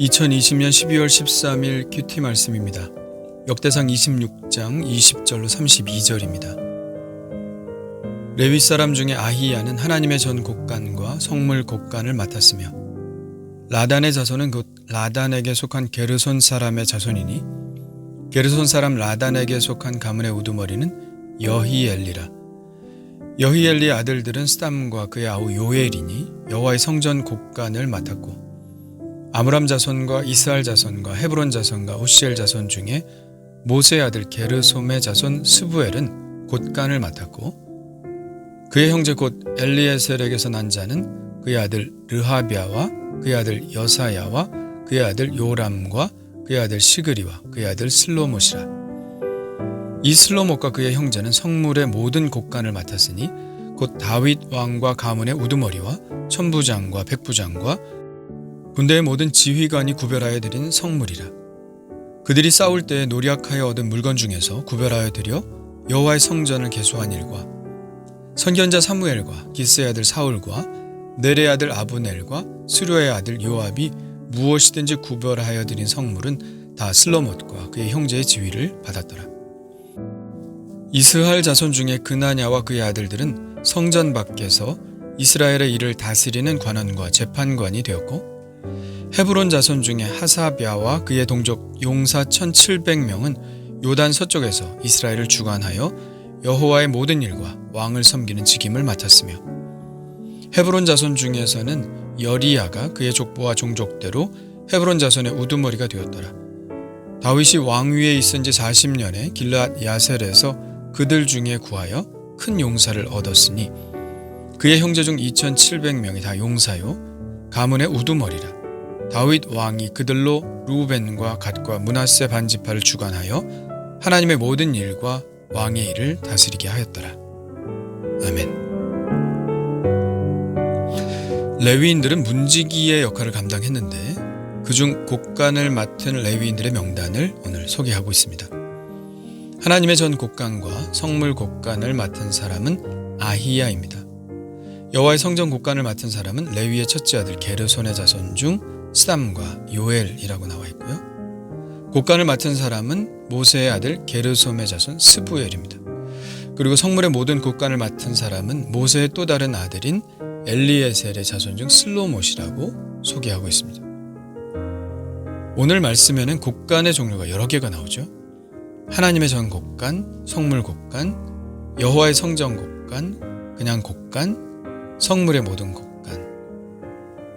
2020년 12월 13일 큐티 말씀입니다. 역대상 26장 20절로 32절입니다. 레위 사람 중에 아히야는 하나님의 전 곡간과 성물 곡간을 맡았으며 라단의 자손은 곧 라단에게 속한 게르손 사람의 자손이니 게르손 사람 라단에게 속한 가문의 우두머리는 여히엘리라. 여히엘리의 아들들은 스담과 그의 아우 요엘이니 여호와의 성전 곡간을 맡았고 아므람 자손과 이스할 자손과 헤브론 자손과 우시엘 자손 중에 모세의 아들 게르솜의 자손 스부엘은 곡간을 맡았고 그의 형제 곧 엘리에셀에게서 난 자는 그의 아들 르하비아와 그의 아들 여사야와 그의 아들 요람과 그의 아들 시그리와 그의 아들 슬로못이라. 이 슬로못과 그의 형제는 성물의 모든 곡간을 맡았으니 곧 다윗 왕과 가문의 우두머리와 천부장과 백부장과 군대의 모든 지휘관이 구별하여 드린 성물이라. 그들이 싸울 때에 노략하여 얻은 물건 중에서 구별하여 드려 여호와의 성전을 계수한 일과 선견자 사무엘과 기스의 아들 사울과 넬의 아들 아브넬과 스루의 아들 요압이 무엇이든지 구별하여 드린 성물은 다 슬로못과 그의 형제의 지휘를 받았더라. 이스할 자손 중에 그나냐와 그의 아들들은 성전 밖에서 이스라엘의 일을 다스리는 관원과 재판관이 되었고 헤브론 자손 중에 하사비아와 그의 동족 용사 1700명은 요단 서쪽에서 이스라엘을 주관하여 여호와의 모든 일과 왕을 섬기는 직임을 맡았으며 헤브론 자손 중에서는 여리야가 그의 족보와 종족대로 헤브론 자손의 우두머리가 되었더라. 다윗이 왕위에 있은 지 40년에 길르앗 야셀에서 그들 중에 구하여 큰 용사를 얻었으니 그의 형제 중 2700명이 다 용사요 가문의 우두머리라. 다윗 왕이 그들로 루벤과 갓과 므낫세 반지파를 주관하여 하나님의 모든 일과 왕의 일을 다스리게 하였더라. 아멘. 레위인들은 문지기의 역할을 감당했는데 그중 곡간을 맡은 레위인들의 명단을 오늘 소개하고 있습니다. 하나님의 전 곡간과 성물 곡간을 맡은 사람은 아히야입니다. 여호와의 성전 곡간을 맡은 사람은 레위의 첫째 아들 게르손의 자손 중 스담과 요엘이라고 나와 있고요. 곡간을 맡은 사람은 모세의 아들 게르솜의 자손 스부엘입니다. 그리고 성물의 모든 곡간을 맡은 사람은 모세의 또 다른 아들인 엘리에셀의 자손 중 슬로못이라고 소개하고 있습니다. 오늘 말씀에는 곡간의 종류가 여러 개가 나오죠. 하나님의 전 곡간, 성물 곡간, 여호와의 성전 곡간, 그냥 곡간, 성물의 모든 곡간.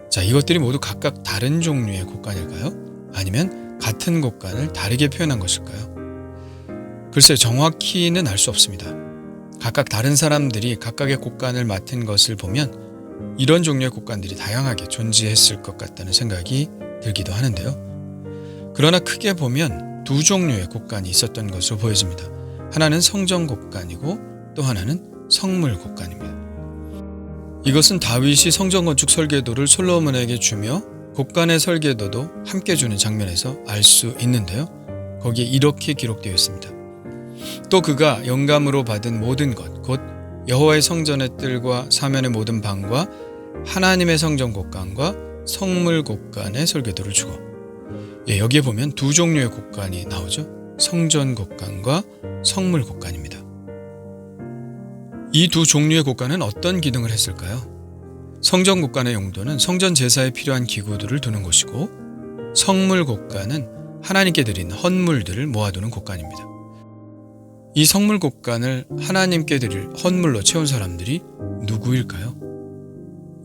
자, 이것들이 모두 각각 다른 종류의 곡간일까요? 아니면 같은 곡간을 다르게 표현한 것일까요? 글쎄요, 정확히는 알 수 없습니다. 각각 다른 사람들이 각각의 곡간을 맡은 것을 보면 이런 종류의 곡간들이 다양하게 존재했을 것 같다는 생각이 들기도 하는데요. 그러나 크게 보면 두 종류의 곡간이 있었던 것으로 보여집니다. 하나는 성전 곡간이고 또 하나는 성물 곡간입니다. 이것은 다윗이 성전 건축 설계도를 솔로몬에게 주며 곡간의 설계도도 함께 주는 장면에서 알 수 있는데요. 거기에 이렇게 기록되어 있습니다. 또 그가 영감으로 받은 모든 것, 곧 여호와의 성전의 뜰과 사면의 모든 방과 하나님의 성전 곡간과 성물 곡간의 설계도를 주고, 여기에 보면 두 종류의 곡간이 나오죠. 성전 곡간과 성물 곡간입니다. 이 두 종류의 곡간은 어떤 기능을 했을까요? 성전 곡간의 용도는 성전 제사에 필요한 기구들을 두는 곳이고 성물 곡간은 하나님께 드린 헌물들을 모아두는 곡간입니다. 이 성물 곡간을 하나님께 드릴 헌물로 채운 사람들이 누구일까요?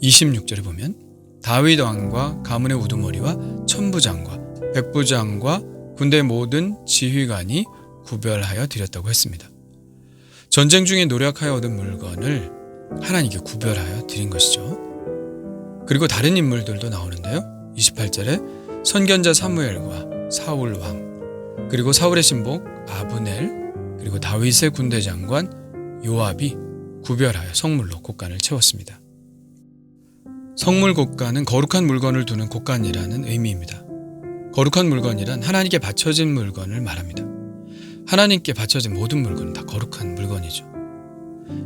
26절에 보면 다윗 왕과 가문의 우두머리와 천부장과 백부장과 군대의 모든 지휘관이 구별하여 드렸다고 했습니다. 전쟁 중에 노력하여 얻은 물건을 하나님께 구별하여 드린 것이죠. 그리고 다른 인물들도 나오는데요. 28절에 선견자 사무엘과 사울 왕, 그리고 사울의 신복 아브넬, 그리고 다윗의 군대 장관 요압이 구별하여 성물로 곡간을 채웠습니다. 성물 곡간은 거룩한 물건을 두는 곡간이라는 의미입니다. 거룩한 물건이란 하나님께 바쳐진 물건을 말합니다. 하나님께 바쳐진 모든 물건은 다 거룩한 물건이죠.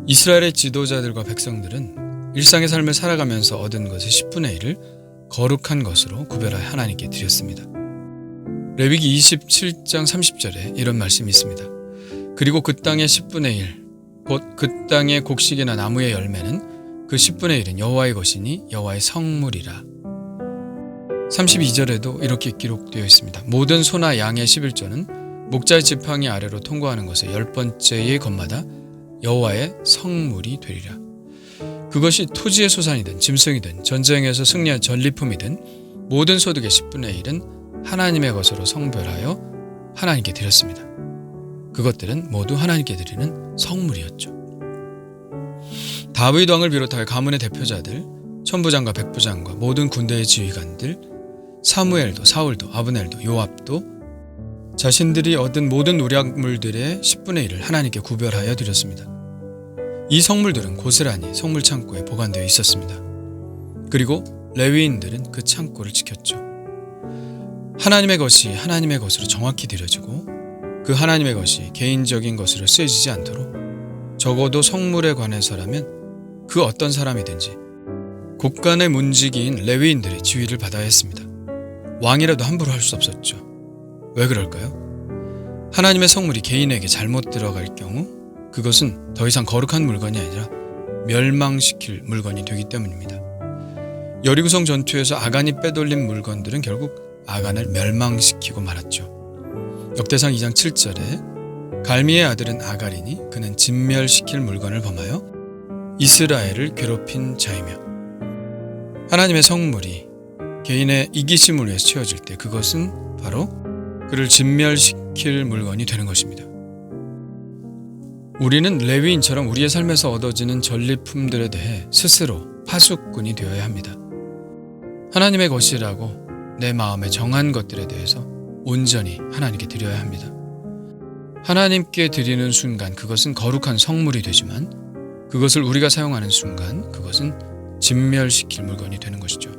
이스라엘의 지도자들과 백성들은 일상의 삶을 살아가면서 얻은 것의 10분의 1을 거룩한 것으로 구별하여 하나님께 드렸습니다. 레위기 27장 30절에 이런 말씀이 있습니다. 그리고 그 땅의 10분의 1, 곧 그 땅의 곡식이나 나무의 열매는 그 10분의 1은 여호와의 것이니 여호와의 성물이라. 32절에도 이렇게 기록되어 있습니다. 모든 소나 양의 11조는 목자의 지팡이 아래로 통과하는 것의 10번째의 것마다 여호와의 성물이 되리라. 그것이 토지의 소산이든 짐승이든 전쟁에서 승리한 전리품이든 모든 소득의 10분의 1은 하나님의 것으로 성별하여 하나님께 드렸습니다. 그것들은 모두 하나님께 드리는 성물이었죠. 다윗 왕을 비롯하여 가문의 대표자들, 천부장과 백부장과 모든 군대의 지휘관들, 사무엘도 사울도 아브넬도 요압도 자신들이 얻은 모든 노략물들의 10분의 1을 하나님께 구별하여 드렸습니다. 이 성물들은 고스란히 성물 창고에 보관되어 있었습니다. 그리고 레위인들은 그 창고를 지켰죠. 하나님의 것이 하나님의 것으로 정확히 드려지고 그 하나님의 것이 개인적인 것으로 쓰여지지 않도록 적어도 성물에 관해서라면 그 어떤 사람이든지 곡간의 문지기인 레위인들의 지휘를 받아야 했습니다. 왕이라도 함부로 할 수 없었죠. 왜 그럴까요? 하나님의 성물이 개인에게 잘못 들어갈 경우 그것은 더 이상 거룩한 물건이 아니라 멸망시킬 물건이 되기 때문입니다. 여리고성 전투에서 아간이 빼돌린 물건들은 결국 아간을 멸망시키고 말았죠. 역대상 2장 7절에 갈미의 아들은 아갈이니 그는 진멸시킬 물건을 범하여 이스라엘을 괴롭힌 자이며, 하나님의 성물이 개인의 이기심을 위해서 채워질 때 그것은 바로 그를 진멸시킬 물건이 되는 것입니다. 우리는 레위인처럼 우리의 삶에서 얻어지는 전리품들에 대해 스스로 파수꾼이 되어야 합니다. 하나님의 것이라고 내 마음에 정한 것들에 대해서 온전히 하나님께 드려야 합니다. 하나님께 드리는 순간 그것은 거룩한 성물이 되지만 그것을 우리가 사용하는 순간 그것은 진멸시킬 물건이 되는 것이죠.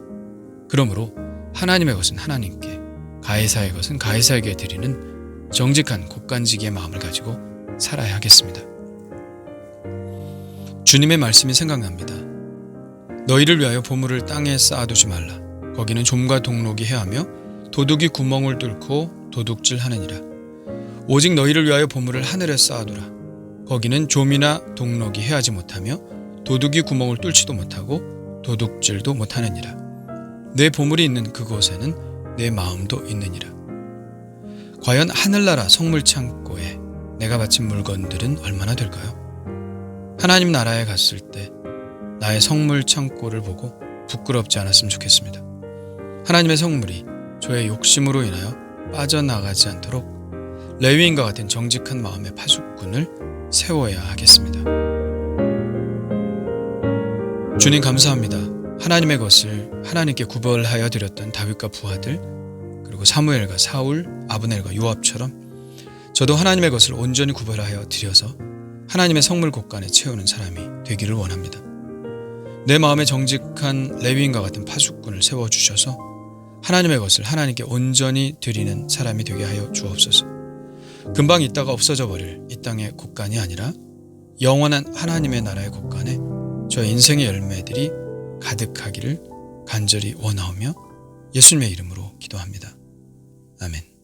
그러므로 하나님의 것은 하나님께, 가해사의 것은 가해사에게 드리는 정직한 곡간지기의 마음을 가지고 살아야 하겠습니다. 주님의 말씀이 생각납니다. 너희를 위하여 보물을 땅에 쌓아두지 말라. 거기는 좀과 동록이 해하며 도둑이 구멍을 뚫고 도둑질하느니라. 오직 너희를 위하여 보물을 하늘에 쌓아두라. 거기는 좀이나 동록이 해하지 못하며 도둑이 구멍을 뚫지도 못하고 도둑질도 못하느니라. 내 보물이 있는 그곳에는 내 마음도 있느니라. 과연 하늘나라 성물창고에 내가 바친 물건들은 얼마나 될까요? 하나님 나라에 갔을 때 나의 성물창고를 보고 부끄럽지 않았으면 좋겠습니다. 하나님의 성물이 저의 욕심으로 인하여 빠져나가지 않도록 레위인과 같은 정직한 마음의 파수꾼을 세워야 하겠습니다. 주님 감사합니다. 하나님의 것을 하나님께 구별하여 드렸던 다윗과 부하들, 그리고 사무엘과 사울, 아브넬과 요압처럼 저도 하나님의 것을 온전히 구별하여 드려서 하나님의 성물 곡간에 채우는 사람이 되기를 원합니다. 내 마음에 정직한 레위인과 같은 파수꾼을 세워주셔서 하나님의 것을 하나님께 온전히 드리는 사람이 되게 하여 주옵소서. 금방 있다가 없어져 버릴 이 땅의 곡간이 아니라 영원한 하나님의 나라의 곡간에 저의 인생의 열매들이 가득하기를 간절히 원하오며 예수님의 이름으로 기도합니다. 아멘.